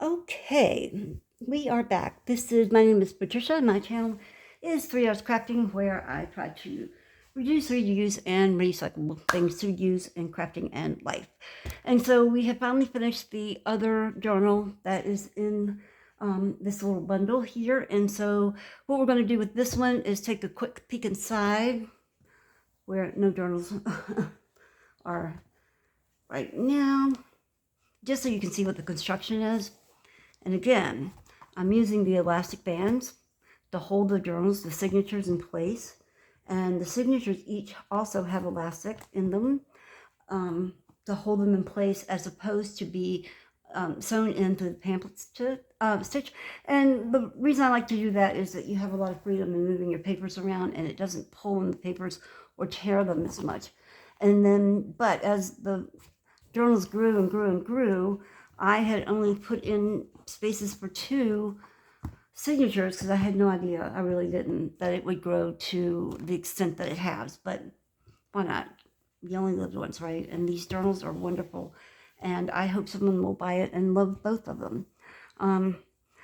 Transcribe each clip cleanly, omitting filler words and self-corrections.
Okay, we are back. My name is Patricia. My channel is 3 Hours Crafting, where I try to reduce, reuse, and recycle things to use in crafting and life. And so we have finally finished the other journal that is in this little bundle here. And so what we're going to do with this one is take a quick peek inside, where no journals are right now, just so you can see what the construction is. And again, I'm using the elastic bands to hold the journals, the signatures in place. And the signatures each also have elastic in them to hold them in place, as opposed to be sewn into the pamphlet stitch. And the reason I like to do that is that you have a lot of freedom in moving your papers around, and it doesn't pull in the papers or tear them as much. And then, but as the journals grew and grew and grew, I had only put in spaces for 2 signatures because I had no idea, I really didn't, that it would grow to the extent that it has. But why not? You only live once, right? And these journals are wonderful, and I hope someone will buy it and love both of them.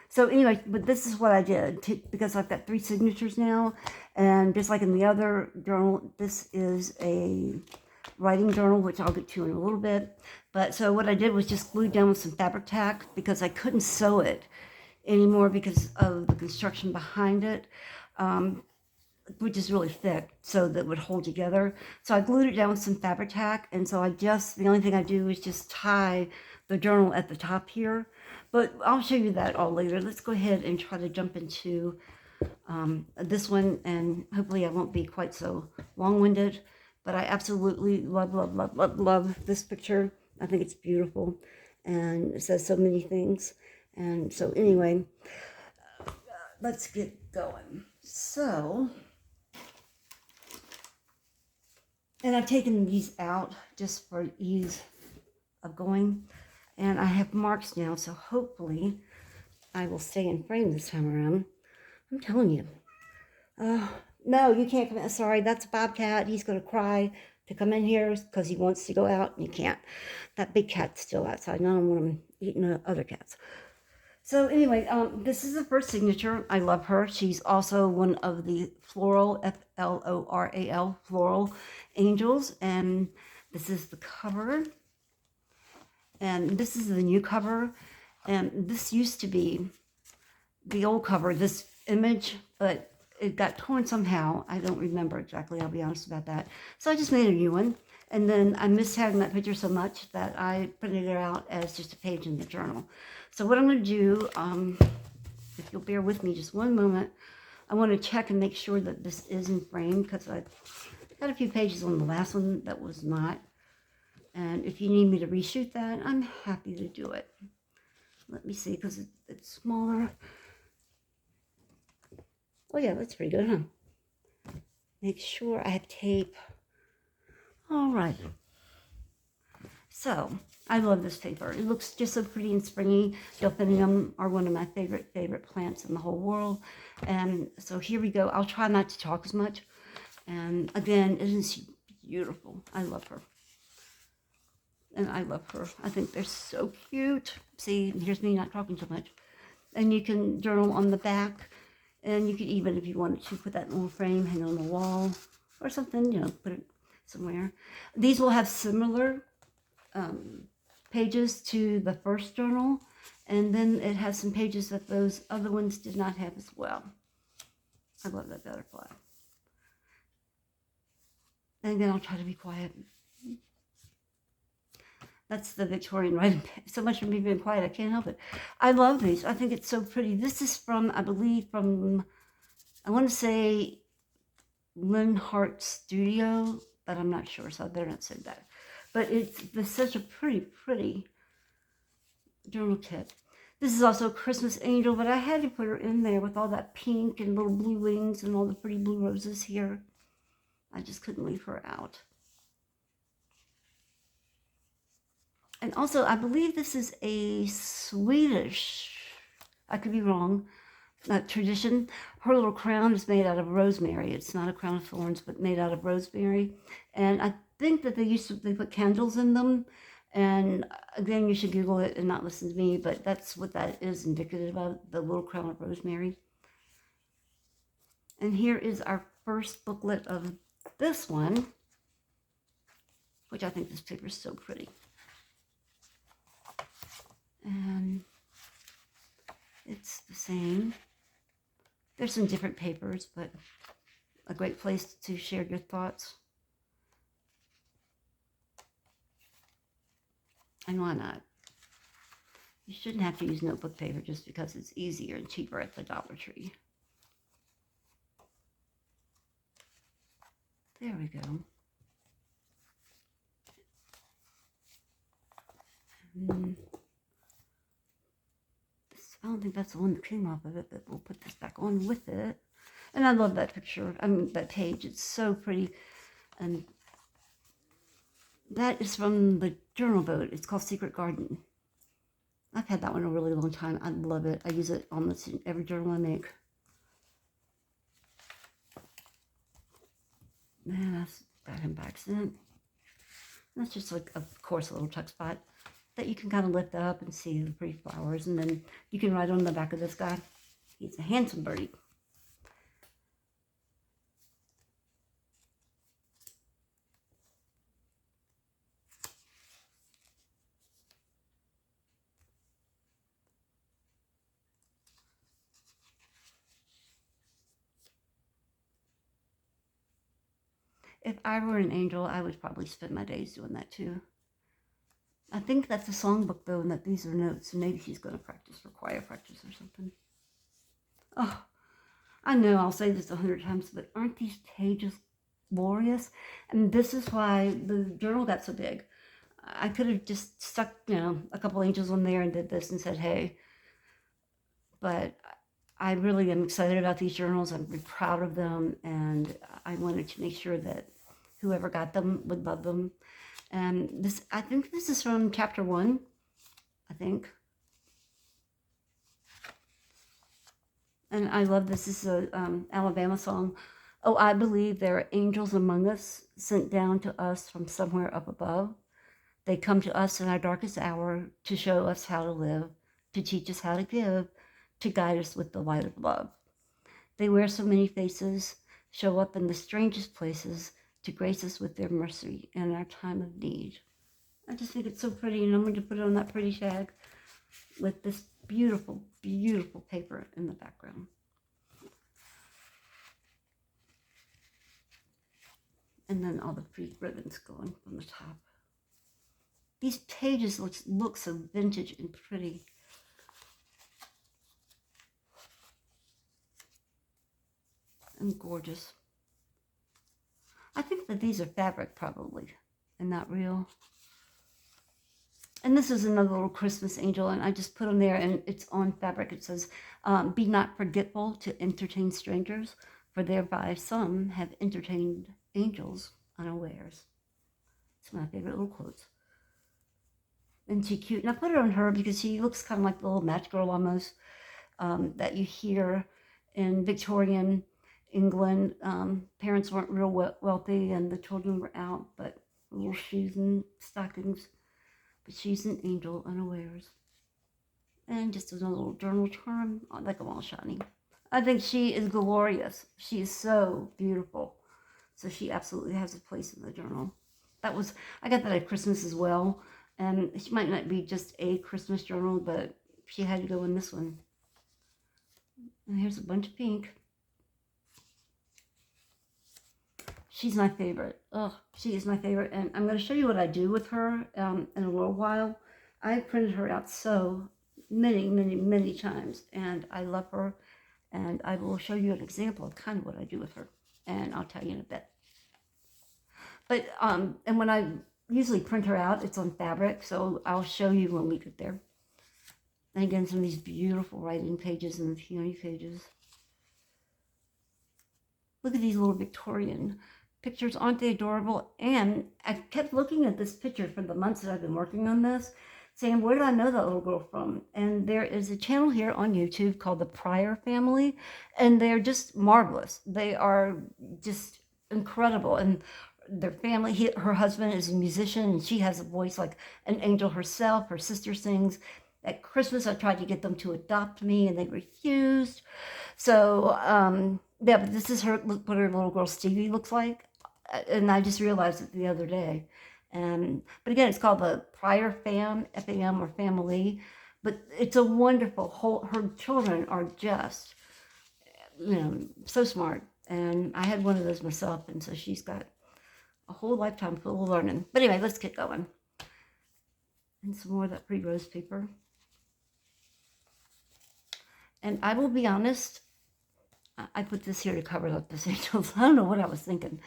So anyway, but this is what I did because I've got 3 signatures now, and just like in the other journal, this is a writing journal, which I'll get to in a little bit. But so what I did was just glue down with some fabric tack because I couldn't sew it anymore because of the construction behind it, which is really thick, so that it would hold together. So I glued it down with some fabric tack, and so the only thing I do is just tie the journal at the top here. But I'll show you that all later. Let's go ahead and try to jump into this one, and hopefully I won't be quite so long-winded. But I absolutely love, love, love, love, love this picture. I think it's beautiful, and it says so many things. And so anyway, let's get going. So, and I've taken these out just for ease of going. And I have marks now, so hopefully I will stay in frame this time around. I'm telling you. No, you can't come in. Sorry, that's a bobcat. He's going to cry to come in here because he wants to go out, and you can't. That big cat's still outside, and I don't want him eating the other cats. So anyway, this is the first signature. I love her. She's also one of the floral, Floral, floral angels, and this is the cover. And this is the new cover. And this used to be the old cover, this image, but it got torn somehow. I don't remember exactly. I'll be honest about that. So I just made a new one. And then I missed having that picture so much that I printed it out as just a page in the journal. So what I'm going to do, if you'll bear with me just one moment, I want to check and make sure that this is in frame, because I had a few pages on the last one that was not. And if you need me to reshoot that, I'm happy to do it. Let me see, because it's smaller. Oh yeah, that's pretty good, huh? Make sure I have tape. All right. So, I love this paper. It looks just so pretty and springy. Delphinium are one of my favorite plants in the whole world. And so here we go. I'll try not to talk as much. And again, isn't she beautiful? I love her. And I love her. I think they're so cute. See, here's me not talking so much. And you can journal on the back. And you could even, if you wanted to, put that in a little frame, hang on the wall or something, you know, put it somewhere. These will have similar pages to the first journal. And then it has some pages that those other ones did not have as well. I love that butterfly. And again, I'll try to be quiet. That's the Victorian writing. So much for me being quiet, I can't help it. I love these. I think it's so pretty. This is from, I believe, I want to say Lynn Hart Studio, but I'm not sure, so I better not say that. But it's such a pretty journal kit. This is also a Christmas angel, but I had to put her in there with all that pink and little blue wings and all the pretty blue roses here. I just couldn't leave her out. And also, I believe this is a Swedish, I could be wrong, tradition. Her little crown is made out of rosemary. It's not a crown of thorns, but made out of rosemary. And I think that they put candles in them, And again, you should Google it and not listen to me, but that's what that is indicative of, the little crown of rosemary. And here is our first booklet of this one, which I think this paper is so pretty. And it's the same. There's some different papers, but a great place to share your thoughts. And why not? You shouldn't have to use notebook paper just because it's easier and cheaper at the Dollar Tree. There we go. I don't think that's the one that came off of it, but we'll put this back on with it. And I love that picture. I mean, that page. It's so pretty. And that is from the journal boat. It's called Secret Garden. I've had that one a really long time. I love it. I use it almost in every journal I make. Man, that's got him by accident. That's just like, of course, a little tuck spot that you can kind of lift up and see the pretty flowers. And then you can write on the back of this guy. He's a handsome birdie. If I were an angel, I would probably spend my days doing that too. I think that's a songbook though, and that these are notes, and maybe she's going to practice for choir practice or something. Oh, I know I'll say this 100 times, but aren't these pages glorious? And this is why the journal got so big. I could have just stuck, a couple angels on there and did this and said, hey. But I really am excited about these journals. I'm really proud of them, and I wanted to make sure that whoever got them would love them. And this, I think this is from chapter 1, I think. And I love this. This is a Alabama song. Oh, I believe there are angels among us, sent down to us from somewhere up above. They come to us in our darkest hour to show us how to live, to teach us how to give, to guide us with the light of love. They wear so many faces, show up in the strangest places, to grace us with their mercy in our time of need. I just think it's so pretty, and I'm going to put it on that pretty shag with this beautiful, beautiful paper in the background. And then all the pretty ribbons going from the top. These pages look so vintage and pretty. And gorgeous. I think that these are fabric probably, and not real. And this is another little Christmas angel, and I just put them there, and it's on fabric. It says, be not forgetful to entertain strangers, for thereby some have entertained angels unawares. It's my favorite little quotes. Isn't she cute? And I put it on her because she looks kind of like the little match girl almost that you hear in Victorian England. Parents weren't real wealthy, and the children were out, but little shoes and stockings. But she's an angel unawares. And just another little journal charm, like them all shiny. I think she is glorious. She is so beautiful. So she absolutely has a place in the journal. I got that at Christmas as well. And she might not be just a Christmas journal, but she had to go in this one. And here's a bunch of pink. She's my favorite. Oh, she is my favorite. And I'm going to show you what I do with her in a little while. I printed her out so many, many, many times. And I love her. And I will show you an example of kind of what I do with her. And I'll tell you in a bit. But, and when I usually print her out, it's on fabric. So I'll show you when we get there. And again, some of these beautiful writing pages and peony pages. Look at these little Victorian pictures. Aren't they adorable? And I kept looking at this picture for the months that I've been working on this, saying, where did I know that little girl from? And there is a channel here on YouTube called the Pryor Family, and they're just marvelous. They are just incredible. And their family. Her husband is a musician, and she has a voice like an angel herself. Her sister sings. At Christmas, I tried to get them to adopt me, and they refused. So, yeah, but this is what her little girl Stevie looks like. And I just realized it the other day. But again, it's called the Prior FAM or Family. But it's a wonderful her children are just, so smart. And I had one of those myself, and so she's got a whole lifetime full of learning. But anyway, let's get going. And some more of that pretty rose paper. And I will be honest, I put this here to cover up the angels. I don't know what I was thinking.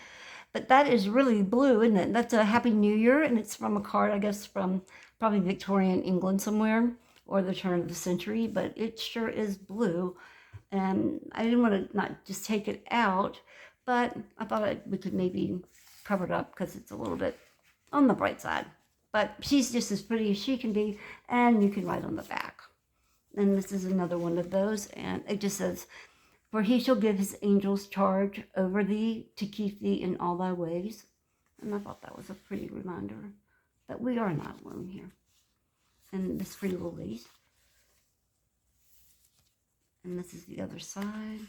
But that is really blue, isn't it? That's a Happy New Year, and it's from a card, I guess, from probably Victorian England somewhere, or the turn of the century, but it sure is blue. And I didn't want to not just take it out, but I thought we could maybe cover it up because it's a little bit on the bright side. But she's just as pretty as she can be, and you can write on the back. And this is another one of those, and it just says, "For he shall give his angels charge over thee to keep thee in all thy ways." And I thought that was a pretty reminder that we are not alone here. And this pretty little lace. And this is the other side.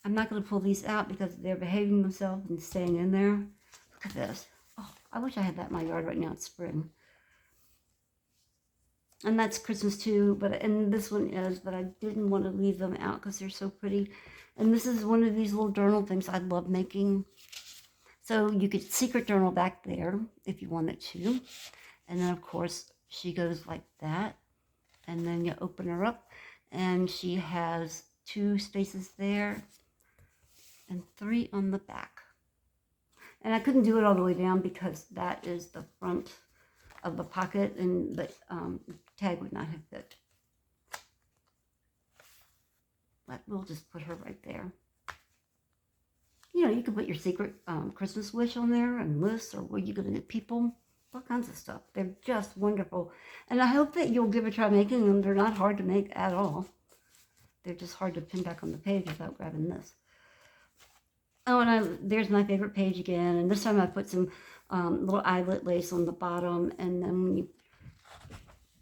I'm not going to pull these out because they're behaving themselves and staying in there. Look at this. Oh, I wish I had that in my yard right now. It's spring. And that's Christmas too, and this one is, but I didn't want to leave them out because they're so pretty. And this is one of these little journal things I love making. So you could secret journal back there if you wanted to. And then of course she goes like that. And then you open her up and she has 2 spaces there and 3 on the back. And I couldn't do it all the way down because that is the front of the pocket, and the tag would not have fit. But we'll just put her right there. You can put your secret Christmas wish on there and lists, or what you're going to get people, all kinds of stuff. They're just wonderful. And I hope that you'll give a try making them. They're not hard to make at all. They're just hard to pin back on the page without grabbing this. Oh, and there's my favorite page again. And this time I put some little eyelet lace on the bottom, and then when you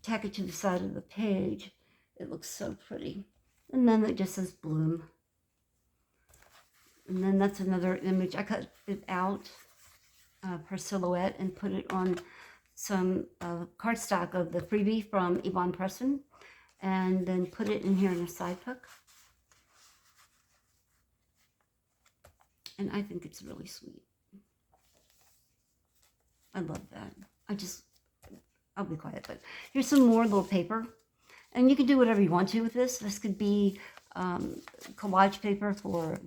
tack it to the side of the page, it looks so pretty. And then it just says bloom. And then that's another image. I cut it out, her silhouette, and put it on some cardstock of the freebie from Yvonne Preston, and then put it in here in a side hook. And I think it's really sweet. I love that. I'll be quiet, but here's some more little paper. And you can do whatever you want to with this. This could be collage paper for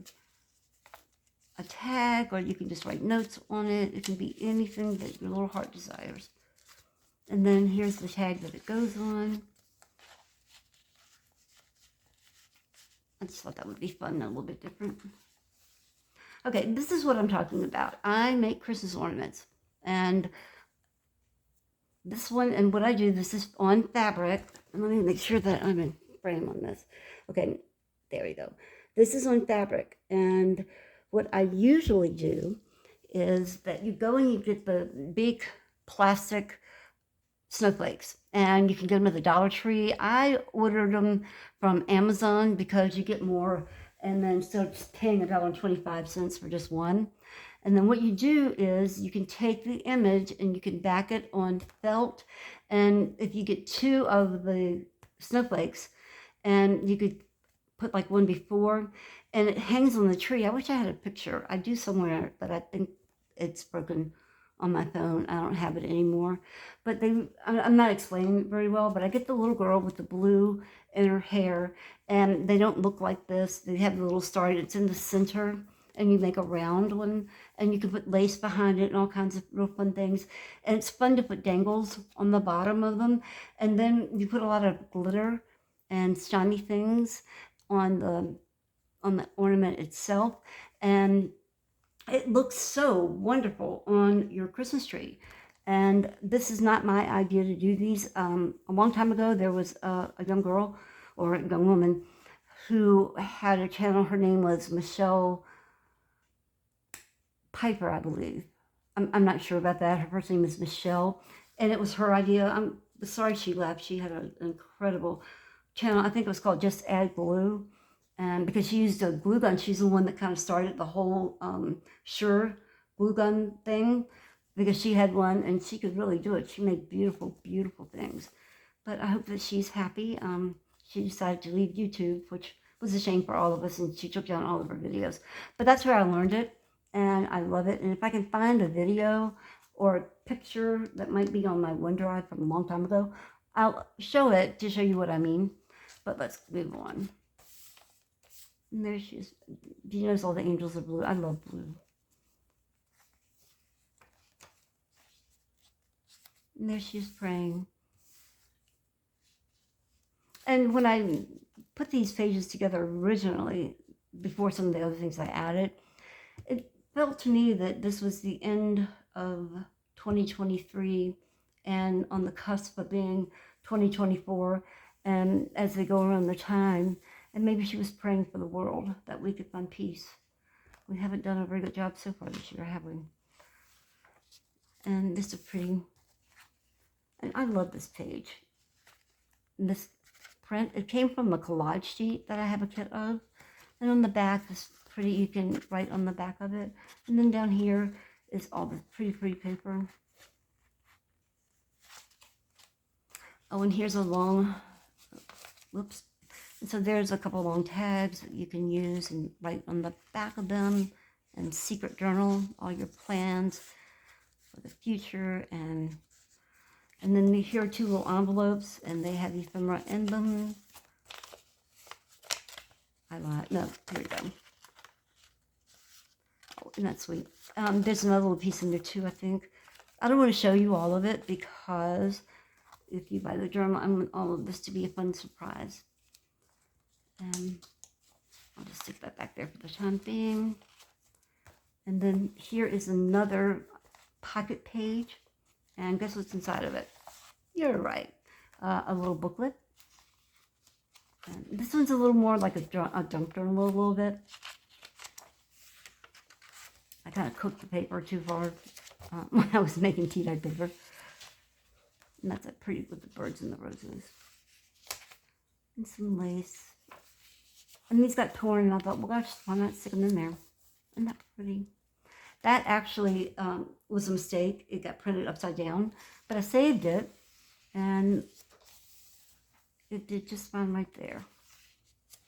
a tag, or you can just write notes on it. It can be anything that your little heart desires. And then here's the tag that it goes on. I just thought that would be fun and a little bit different. Okay, this is what I'm talking about. I make Christmas ornaments. And this one, and what I do, this is on fabric. And let me make sure that I'm in frame on this. Okay, there we go. This is on fabric. And what I usually do is that you go and you get the big plastic snowflakes. And you can get them at the Dollar Tree. I ordered them from Amazon because you get more. And then instead of just paying $1.25 for just one. And then what you do is you can take the image and you can back it on felt. And if you get 2 of the snowflakes, and you could put like one before, and it hangs on the tree. I wish I had a picture. I do somewhere, but I think it's broken on my phone. I don't have it anymore. But I'm not explaining it very well, but I get the little girl with the blue in her hair, and they don't look like this. They have the little star. It's in the center. And you make a round one, and you can put lace behind it and all kinds of real fun things. And it's fun to put dangles on the bottom of them. And then you put a lot of glitter and shiny things on the ornament itself. And it looks so wonderful on your Christmas tree. And this is not my idea to do these. A long time ago, there was a young girl or a young woman who had a channel. Her name was Michelle Piper, I believe. I'm not sure about that. Her first name is Michelle, and it was her idea. I'm sorry she left. She had an incredible channel. I think it was called Just Add Glue, and because she used a glue gun, she's the one that kind of started the whole Sure glue gun thing, because she had one and she could really do it. She made beautiful, beautiful things. But I hope that she's happy. She decided to leave YouTube, which was a shame for all of us, and she took down all of her videos. But that's where I learned it, and I love it. And if I can find a video or a picture that might be on my OneDrive from a long time ago, I'll show it to show you what I mean. But let's move on. And there she is. Do you notice all the angels are blue? I love blue. And there she is praying. And when I put these pages together originally, before some of the other things I added, it felt to me that this was the end of 2023 and on the cusp of being 2024. And as they go around the time, and maybe she was praying for the world that we could find peace. We haven't done a very good job so far this year, have we? And this is pretty, and I love this page. And this print, it came from a collage sheet that I have a kit of. And on the back, this pretty, you can write on the back of it. And then down here is all the pretty, pretty paper. Oh, and here's a long, whoops. And so there's a couple long tags that you can use and write on the back of them. And secret journal, all your plans for the future. And then here are two little envelopes, and they have ephemera in them. I lied. No, here we go. Oh, isn't that sweet? There's another little piece in there too, I think. I don't want to show you all of it because if you buy the journal, I want all of this to be a fun surprise. And I'll just stick that back there for the time being. And then here is another pocket page. And guess what's inside of it? You're right. A little booklet. And this one's a little more like a junk journal a little bit. I kind of cooked the paper too hard when I was making tea dye paper. And that's pretty with the birds and the roses. And some lace. And these got torn, and I thought, well, gosh, why not stick them in there? Isn't that pretty? That actually was a mistake. It got printed upside down, but I saved it, and it did just fine right there.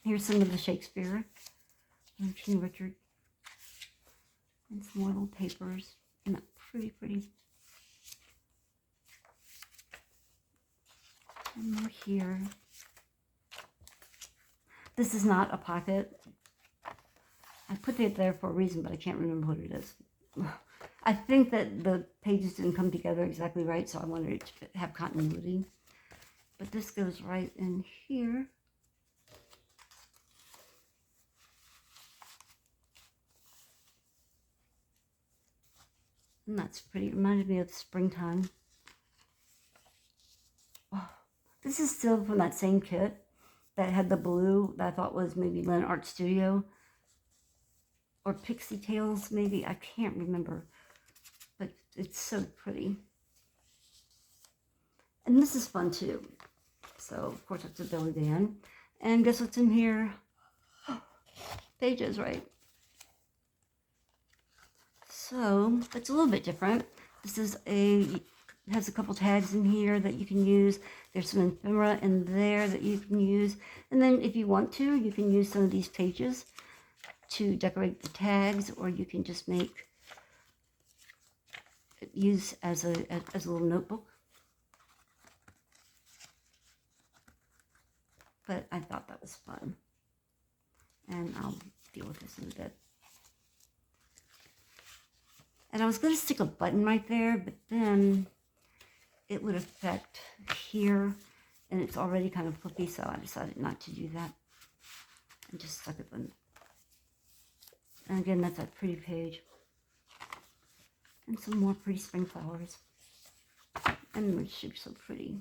Here's some of the Shakespeare and King Richard, and some more little papers. Isn't that pretty, pretty? And more here. This is not a pocket. I put it there for a reason, but I can't remember what it is. I think that the pages didn't come together exactly right, so I wanted it to have continuity. But this goes right in here. And that's pretty. It reminded me of springtime. Oh, this is still from that same kit that had the blue that I thought was maybe Lynn Art Studio. Or Pixie Tales, maybe. I can't remember. But it's so pretty. And this is fun, too. So, of course, it's a belly band. And guess what's in here? Pages, right? So, it's a little bit different. This is has a couple tags in here that you can use. There's some ephemera in there that you can use. And then if you want to, you can use some of these pages to decorate the tags, or you can just use as a little notebook. But I thought that was fun, and I'll deal with this in a bit. And I was going to stick a button right there, but then it would affect here, and it's already kind of flippy, so I decided not to do that. And just stuck it in. And again, that's that pretty page. And some more pretty spring flowers. And it should be so pretty.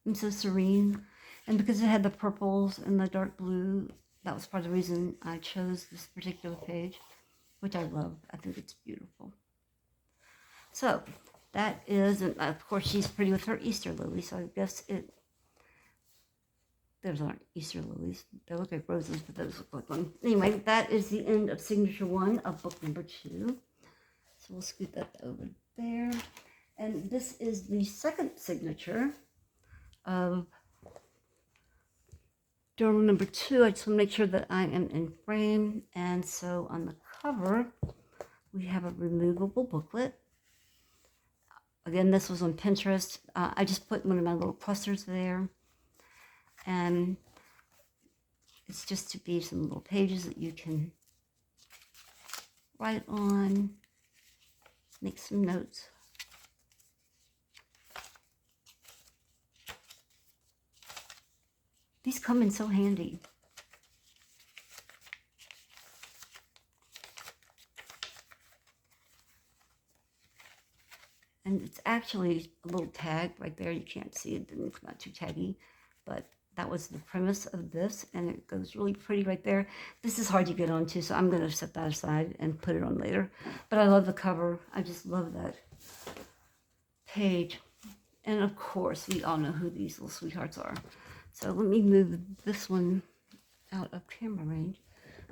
And so serene. And because it had the purples and the dark blue, that was part of the reason I chose this particular page, which I love. I think it's beautiful. So that is, and of course she's pretty with her Easter lily, so I guess those aren't Easter lilies. They look like roses, but those look like one. Anyway, that is the end of signature 1 of book number 2. So we'll scoot that over there. And this is the second signature of journal number 2. I just want to make sure that I am in frame. And so on the cover, we have a removable booklet. Again, this was on Pinterest. I just put one of my little clusters there. And it's just to be some little pages that you can write on, make some notes. These come in so handy. And it's actually a little tag right there. You can't see it, it's not too taggy, but that was the premise of this, and it goes really pretty right there. This is hard to get onto, so I'm going to set that aside and put it on later. But I love the cover. I just love that page. And of course, we all know who these little sweethearts are. So let me move this one out of camera range.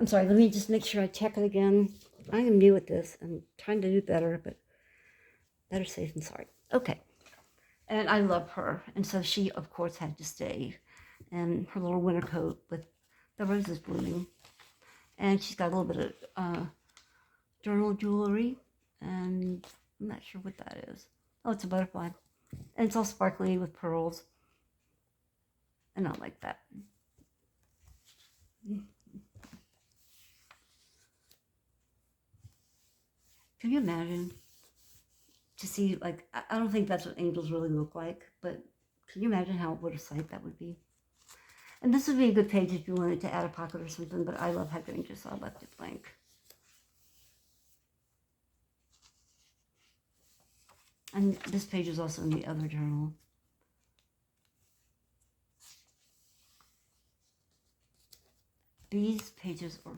I'm sorry, let me just make sure I check it again. I am new at this. I'm trying to do better, but better safe than sorry. Okay. And I love her. And so she, of course, had to stay in her little winter coat with the roses blooming. And she's got a little bit of journal jewelry. And I'm not sure what that is. Oh, it's a butterfly. And it's all sparkly with pearls. And I like that. Can you imagine to see, like, I don't think that's what angels really look like, but can you imagine what a sight that would be? And this would be a good page if you wanted to add a pocket or something, but I love hydrangeas, so I left it blank. And this page is also in the other journal. These pages are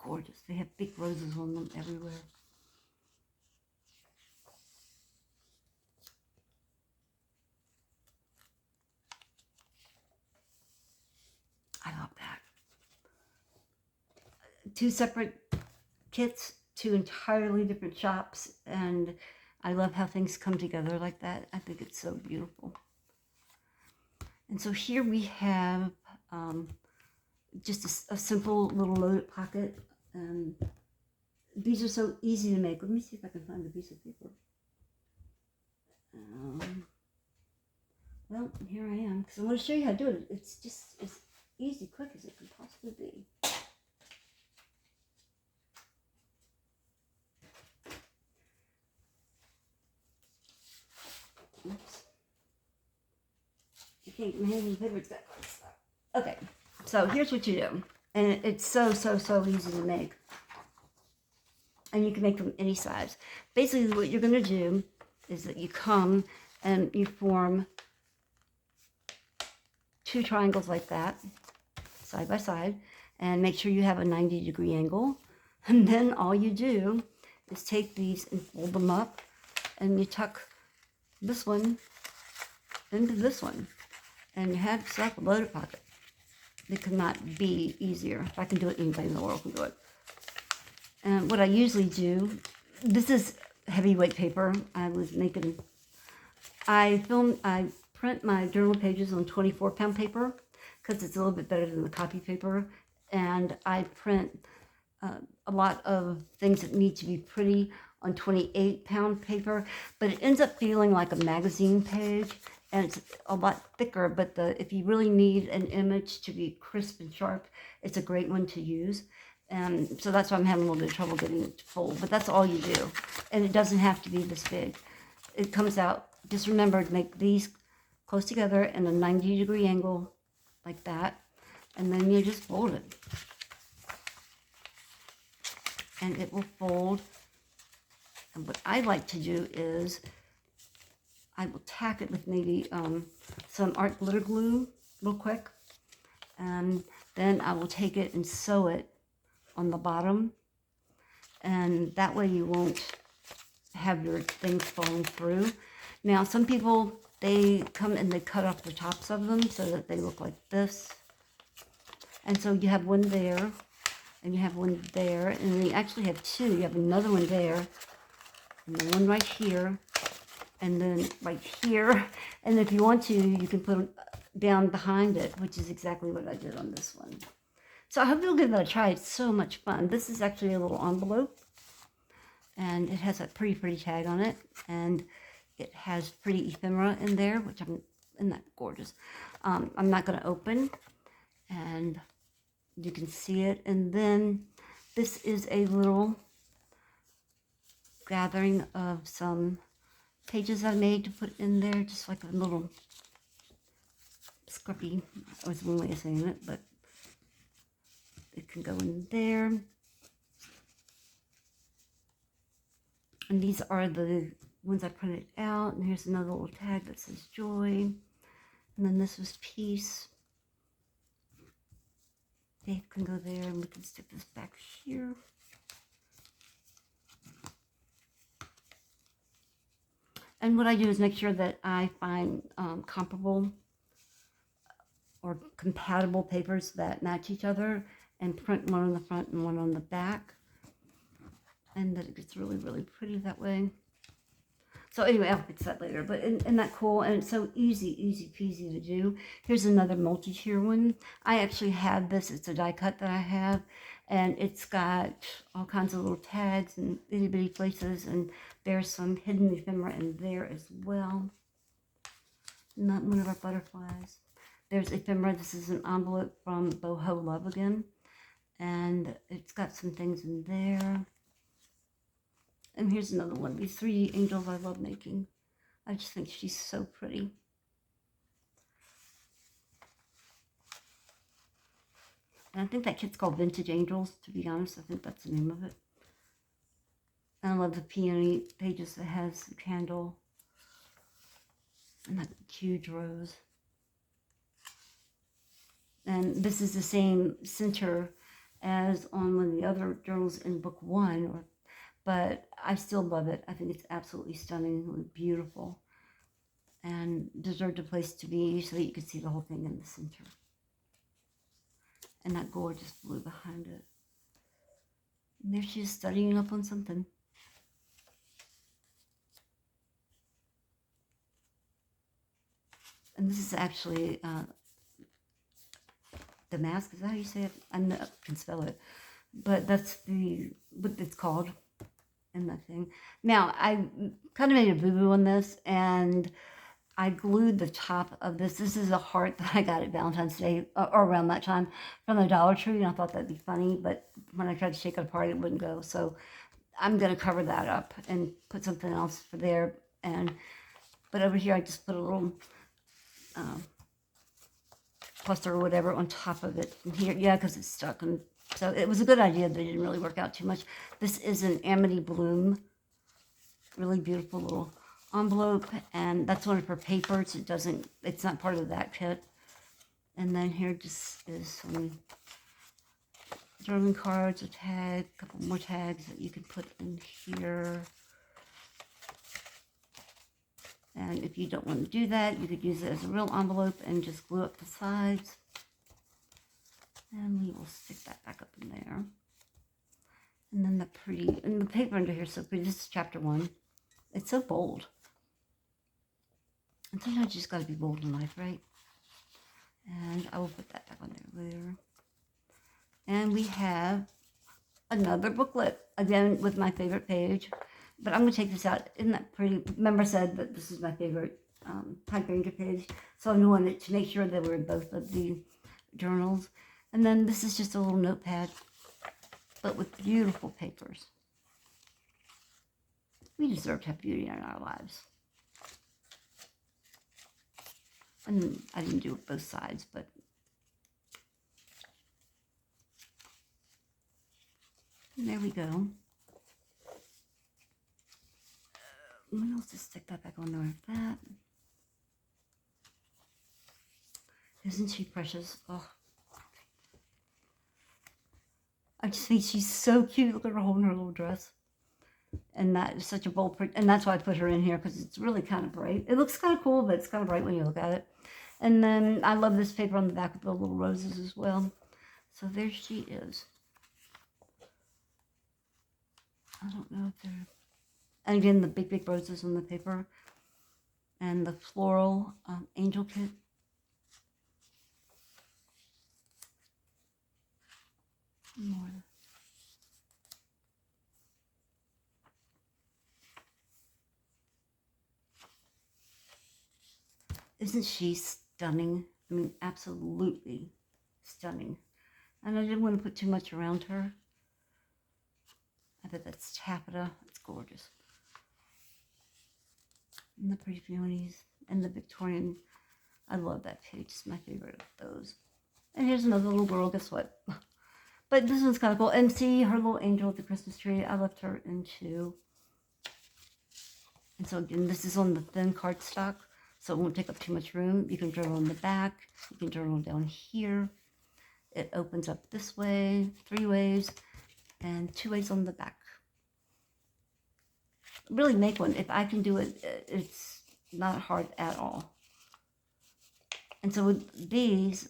gorgeous. They have big roses on them everywhere. I love that. 2 separate kits, 2 entirely different shops, and I love how things come together like that. I think it's so beautiful. And so here we have just a simple little loaded pocket. These are so easy to make. Let me see if I can find a piece of paper. Well, here I am, because I want to show you how to do it. It's just as easy, quick as it can possibly be. Oops. I think my handy paper's got hard stuff. Okay, so here's what you do. And it's so easy to make. And you can make them any size. Basically, what you're going to do is that you come and you form 2 triangles like that, side by side, and make sure you have a 90-degree angle. And then all you do is take these and fold them up, and you tuck this one into this one, and you have yourself a loaded pocket. It could not be easier. If I can do it, anybody in the world can do it. And what I usually do, this is heavyweight paper. I print my journal pages on 24-pound paper because it's a little bit better than the copy paper. And I print a lot of things that need to be pretty on 28-pound paper, but it ends up feeling like a magazine page, and it's a lot thicker, but if you really need an image to be crisp and sharp, it's a great one to use. And so that's why I'm having a little bit of trouble getting it to fold, but that's all you do. And it doesn't have to be this big. It comes out, just remember to make these close together in a 90-degree angle like that, and then you just fold it. And it will fold. And what I like to do is I will tack it with maybe some art glitter glue real quick, and then I will take it and sew it on the bottom, and that way you won't have your things falling through. Now, some people, they come and they cut off the tops of them so that they look like this. And so you have one there, and you have one there, and you actually have two. You have another one there, and then one right here, and then right here. And if you want to, you can put it down behind it, which is exactly what I did on this one. So I hope you'll give that a try. It's so much fun. This is actually a little envelope, and it has a pretty tag on it, and it has pretty ephemera in there, which isn't that gorgeous? I'm not going to open, and you can see it. And then this is a little gathering of some pages I made to put in there, just like a little scruffy, was one way of saying it, but it can go in there. And these are the ones I printed out. And here's another little tag that says joy. And then this was peace. Dave can go there, and we can stick this back here. And what I do is make sure that I find comparable or compatible papers that match each other, and print one on the front and one on the back, and that it gets really pretty that way. So anyway, I'll fix that later, but isn't that cool? And it's so easy peasy to do. Here's another multi-tier one. I actually have this. It's a die cut that I have, and it's got all kinds of little tags and itty bitty places, and there's some hidden ephemera in there as well. Not one of our butterflies. There's ephemera. This is an envelope from Boho Love again, and it's got some things in there. And here's another one. These 3 angels I love making. I just think she's so pretty. And I think that kit's called Vintage Angels, to be honest. I think that's the name of it. And I love the peony pages that has the candle. And that huge rose. And this is the same center as on one of the other journals in book 1, but I still love it. I think it's absolutely stunningly beautiful and deserved a place to be so that you could see the whole thing in the center. And that gorgeous blue behind it. And there she is studying up on something. And this is actually damask. Is that how you say it? I can spell it. But that's what it's called. And that thing. Now, I kind of made a boo-boo on this, and I glued the top of this. This is a heart that I got at Valentine's Day, or around that time, from the Dollar Tree, and I thought that'd be funny, but when I tried to shake it apart, it wouldn't go. So I'm going to cover that up and put something else for there. But over here, I just put a little cluster or whatever on top of it. And here, yeah, because it's stuck, and so it was a good idea, but it didn't really work out too much. This is an Amity Bloom. Really beautiful little envelope. And that's one of her papers. It's not part of that kit. And then here just is some German cards, a tag, a couple more tags that you can put in here. And if you don't want to do that, you could use it as a real envelope and just glue up the sides. And we will stick that back up in there. And then and the paper under here is so pretty. This is chapter 1. It's so bold. And sometimes you just got to be bold in life, right? And I will put that back on there later. And we have another booklet, again with my favorite page. But I'm going to take this out. Isn't that pretty? Remember I said that this is my favorite hydrangea page. So I wanted to make sure they were in both of the journals. And then this is just a little notepad, but with beautiful papers. We deserve to have beauty in our lives. And I didn't do it both sides, but and there we go. What else to stick that back on there like that? Isn't she precious? Oh. I just think she's so cute. Look at her holding her little dress. And that is such a bold print. And that's why I put her in here, because it's really kind of bright. It looks kind of cool, but it's kind of bright when you look at it. And then I love this paper on the back with the little roses as well. So there she is. I don't know if they're... And again, the big, big roses on the paper. And the floral angel kit. More. Isn't she stunning? I mean, absolutely stunning. And I didn't want to put too much around her. I bet that's taffeta. It's gorgeous. And the pretty peonies and the Victorian. I love that page. It's my favorite of those. And here's another little girl. Guess what? But this one's kind of cool. And see her little angel at the Christmas tree. I left her in two. And so again, this is on the thin cardstock, so it won't take up too much room. You can journal on the back. You can journal down here. It opens up this way, 3 ways, and 2 ways on the back. Really make one. If I can do it, it's not hard at all. And so with these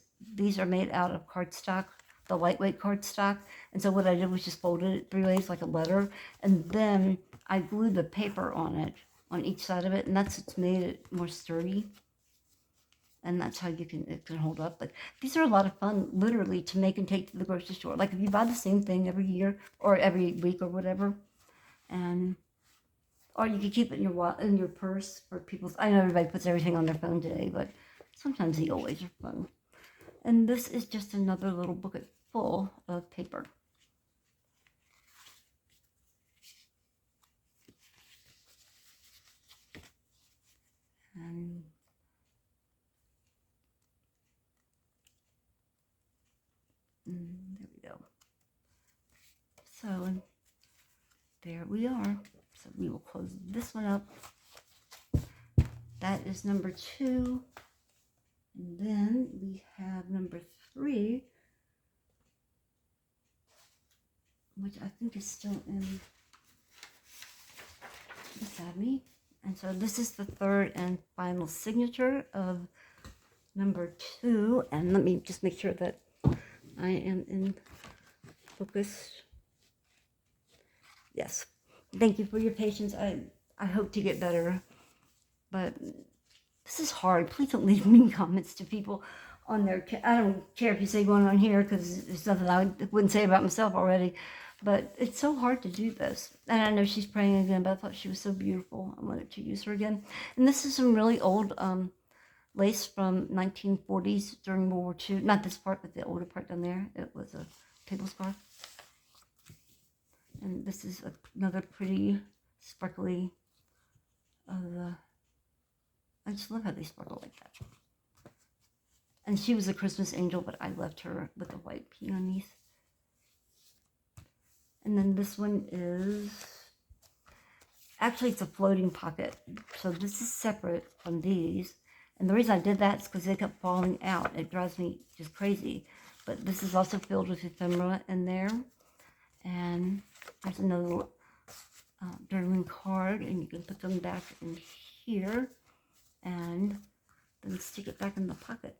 are made out of cardstock, the lightweight cardstock. And so what I did was just folded it 3 ways like a letter, and then I glued the paper on it, on each side of it, and that's what's made it more sturdy. And that's how it can hold up. But these are a lot of fun, literally, to make and take to the grocery store. Like if you buy the same thing every year or every week or whatever, or you can keep it in your purse for people's. I know everybody puts everything on their phone today, but sometimes the always are fun. And this is just another little booklet full of paper. And there we go. So there we are. So we will close this one up. That is number 2. And then we have number 3, which I think is still in the shabby. And so this is the 3rd and final signature of number 2. And let me just make sure that I am in focus. Yes. Thank you for your patience. I hope to get better. But this is hard. Please don't leave mean comments to people on their... I don't care if you say one on here, because there's nothing I wouldn't say about myself already. But it's so hard to do this. And I know she's praying again, but I thought she was so beautiful. I wanted to use her again. And this is some really old lace from 1940s during World War II. Not this part, but the older part down there. It was a table scarf. And this is another pretty sparkly I just love how they sparkle like that. And she was a Christmas angel, but I left her with the white peonies. And then this one is, actually it's a floating pocket. So this is separate from these. And the reason I did that is because they kept falling out. It drives me just crazy. But this is also filled with ephemera in there. And there's another journaling card, and you can put them back in here. And then stick it back in the pocket.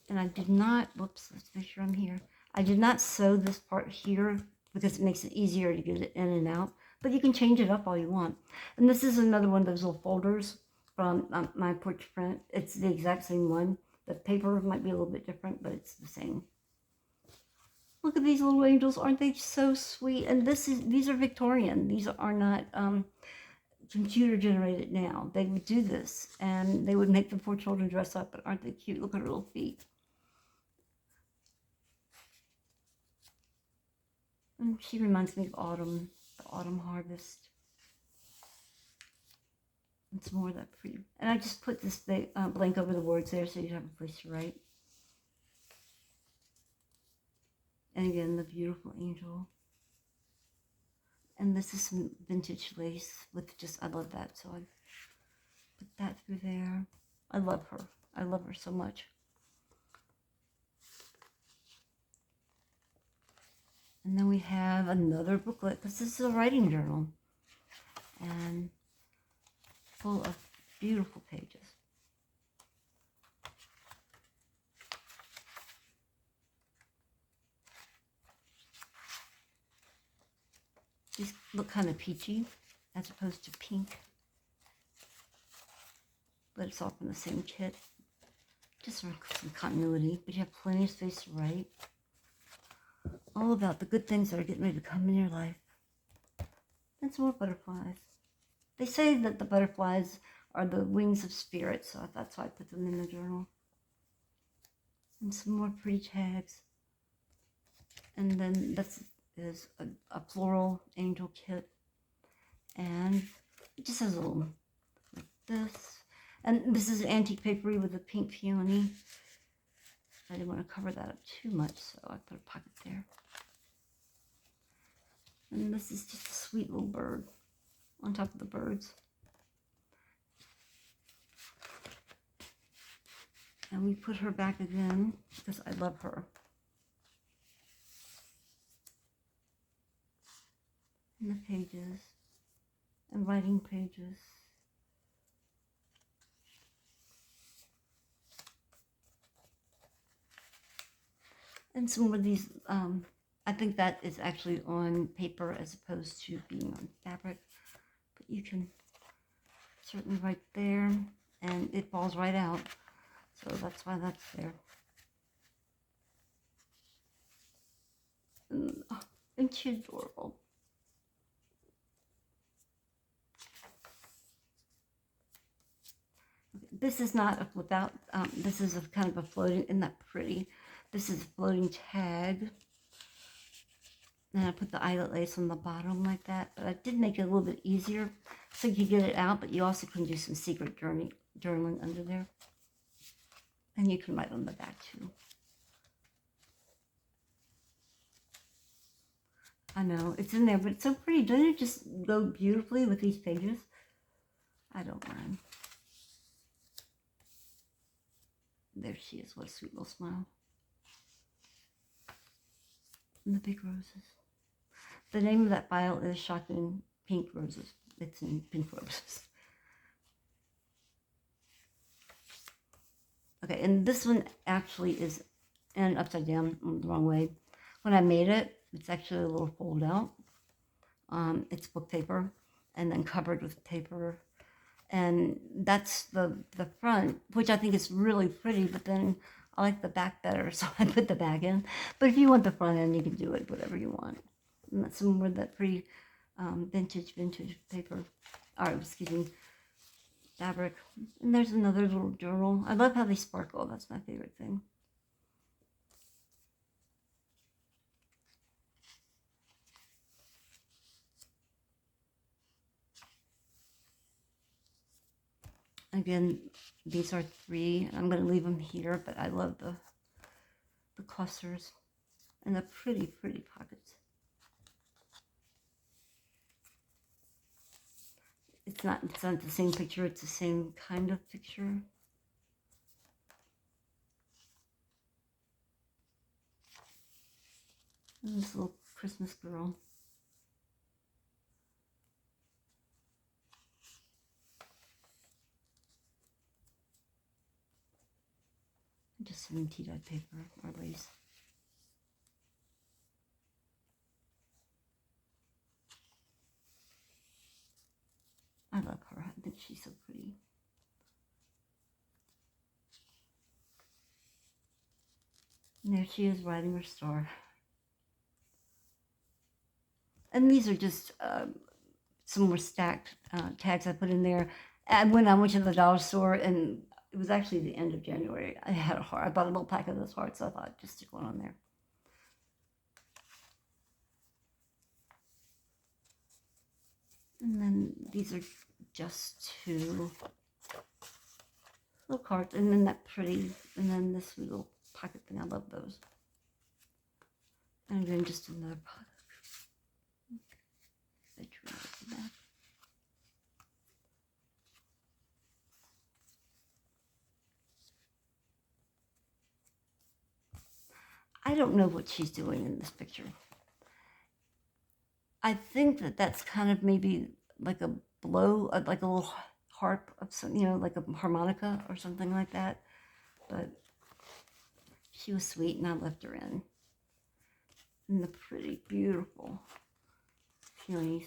And I did not, whoops, let's make sure I'm here. I did not sew this part here because it makes it easier to get it in and out. But you can change it up all you want. And this is another one of those little folders from my porch print. It's the exact same one. The paper might be a little bit different, but it's the same. Look at these little angels. Aren't they so sweet? And these are Victorian. These are not... computer generated now. They would do this and they would make the poor children dress up, but aren't they cute? Look at her little feet. And she reminds me of autumn, the autumn harvest. It's more of that pretty. And I just put this blank over the words there so you have a place to write. And again, the beautiful angel. And this is some vintage lace with just, I love that. So I put that through there. I love her. I love her so much. And then we have another booklet. This is a writing journal. And full of beautiful pages. These look kind of peachy as opposed to pink. But it's all from the same kit. Just for some continuity. But you have plenty of space to write. All about the good things that are getting ready to come in your life. And some more butterflies. They say that the butterflies are the wings of spirit, so that's why I put them in the journal. And some more pretty tags. And then this is a floral angel kit. And it just has a little like this. And this is antique papery with a pink peony. I didn't want to cover that up too much, so I put a pocket there. And this is just a sweet little bird on top of the birds. And we put her back again because I love her. And the pages and writing pages. And some of these, I think that is actually on paper as opposed to being on fabric. But you can certainly write there, and it falls right out. So that's why that's there. And, oh, isn't she adorable? This is not a flip out. This is a kind of a floating, isn't that pretty? This is a floating tag. And I put the eyelet lace on the bottom like that. But I did make it a little bit easier so you could get it out. But you also can do some secret journaling under there. And you can write on the back too. I know, it's in there, but it's so pretty. Doesn't it just go beautifully with these pages? I don't mind. There she is. What a sweet little smile. And the big roses. The name of that file is Shocking Pink Roses. It's in pink roses. Okay, and this one actually is in upside down, the wrong way. When I made it, it's actually a little fold out. It's book paper and then covered with paper. And that's the front, which I think is really pretty, but then I like the back better, so I put the back in. But if you want the front end, you can do it, whatever you want. And that's some more of that pretty vintage paper, or excuse me, fabric. And there's another little journal. I love how they sparkle. That's my favorite thing. Again, these are 3. I'm going to leave them here, but I love the clusters and the pretty, pretty pockets. It's not the same picture. It's the same kind of picture. And this little Christmas girl. Just some tea-dyed paper or lace. I love her. I think she's so pretty. And there she is riding her star. And these are just some more stacked tags I put in there. And when I went to the dollar store, and it was actually the end of January, I had a heart. I bought a little pack of those hearts, so I thought I'd just stick one on there. And then these are just 2 little cards, and then that pretty, and then this little pocket thing. I love those. And then just another pocket. I don't know what she's doing in this picture. I think that that's kind of maybe like a blow, like a little harp of some, like a harmonica or something like that. But she was sweet, and I left her in. And the pretty, beautiful peonies.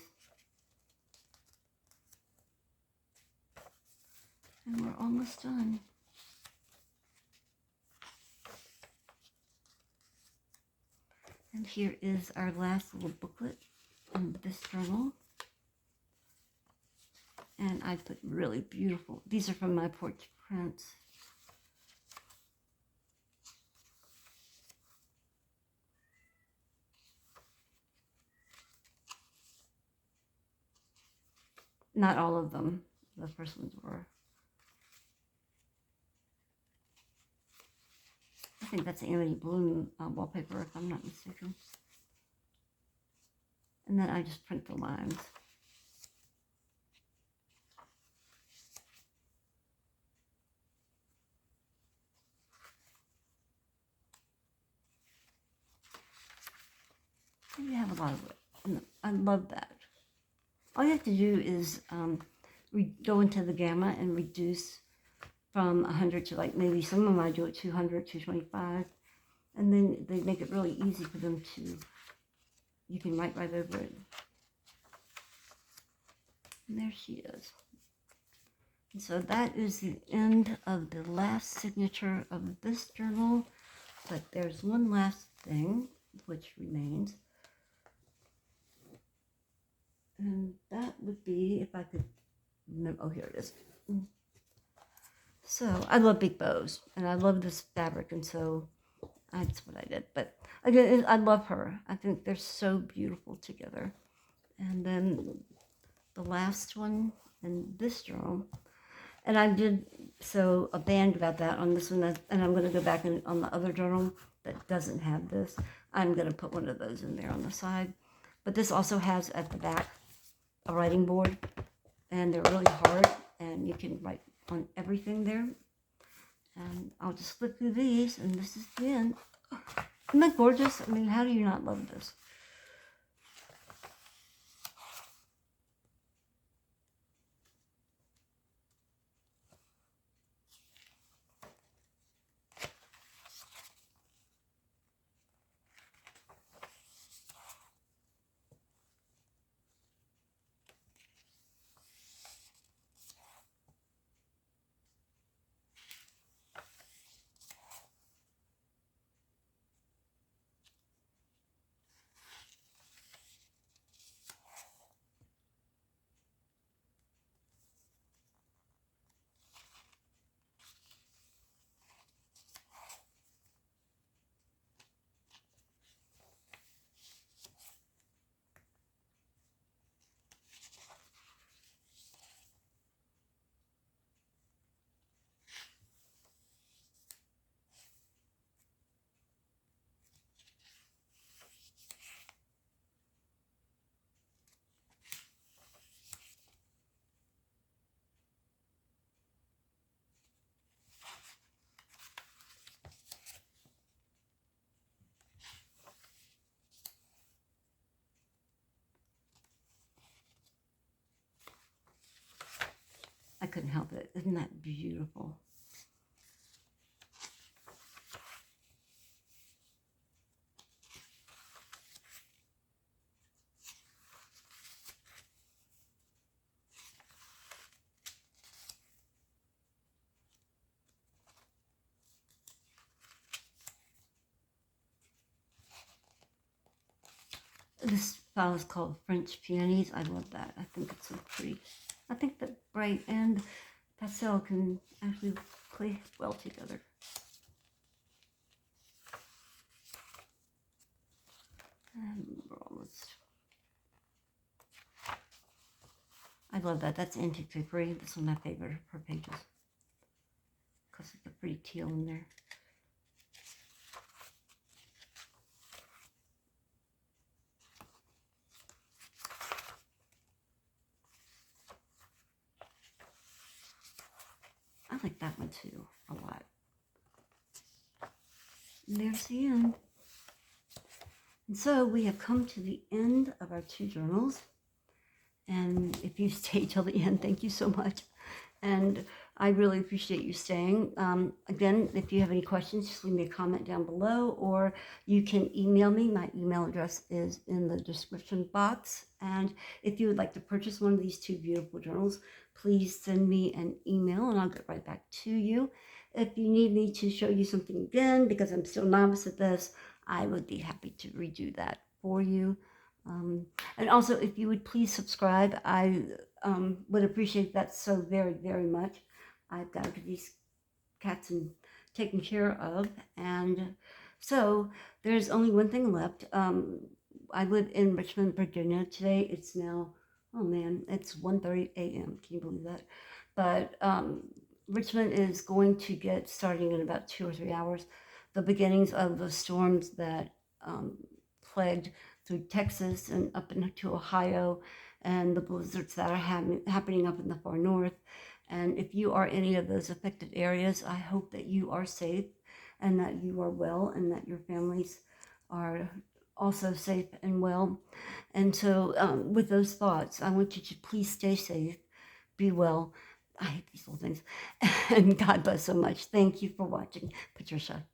And we're almost done. And here is our last little booklet in this journal. And I put really beautiful, these are from my porch prints. Not all of them, the first ones were. I think that's Amity Bloom wallpaper, if I'm not mistaken. And then I just print the lines. You have a lot of it. And I love that. All you have to do is go into the gamma and reduce from 100 to, like, maybe some of them I do at 200, 225. And then they make it really easy for them to, you can write right over it. And there she is. And so that is the end of the last signature of this journal. But there's one last thing which remains. And that would be, if I could remember, oh, here it is. So I love big bows, and I love this fabric, and so that's what I did. But again, I love her. I think they're so beautiful together. And then the last one in this journal, and I did a band about that on this one, and I'm going to go back on the other journal that doesn't have this. I'm going to put one of those in there on the side. But this also has at the back a writing board, and they're really hard, and you can write on everything there. And I'll just flip through these, and this is the end. Isn't that gorgeous? I mean, how do you not love this? I couldn't help it. Isn't that beautiful? This file is called French Peonies. I love that. I think it's so pretty. I think that bright and pastel can actually play well together. And we're almost. I love that. That's Antique Drapery. This is my favorite of her pages, because it's a pretty teal in there. I like that one too, a lot. And there's the end. And so we have come to the end of our 2 journals. And if you stayed till the end, thank you so much. And I really appreciate you staying. Again, if you have any questions, just leave me a comment down below, or you can email me. My email address is in the description box. And if you would like to purchase one of these 2 beautiful journals, please send me an email and I'll get right back to you. If you need me to show you something again, because I'm still novice at this, I would be happy to redo that for you. And also, if you would please subscribe, I would appreciate that so very, very much. I've got to get these cats taken care of. And so there's only one thing left. I live in Richmond, Virginia. Today it's now, oh man, it's 1:30 a.m. Can you believe that? But Richmond is going to get starting in about 2 or 3 hours. The beginnings of the storms that plagued through Texas and up into Ohio, and the blizzards that are happening up in the far north. And if you are any of those affected areas, I hope that you are safe and that you are well and that your families are also safe and well. And so with those thoughts, I want you to please stay safe, be well. I hate these little things. And God bless so much. Thank you for watching, Patricia.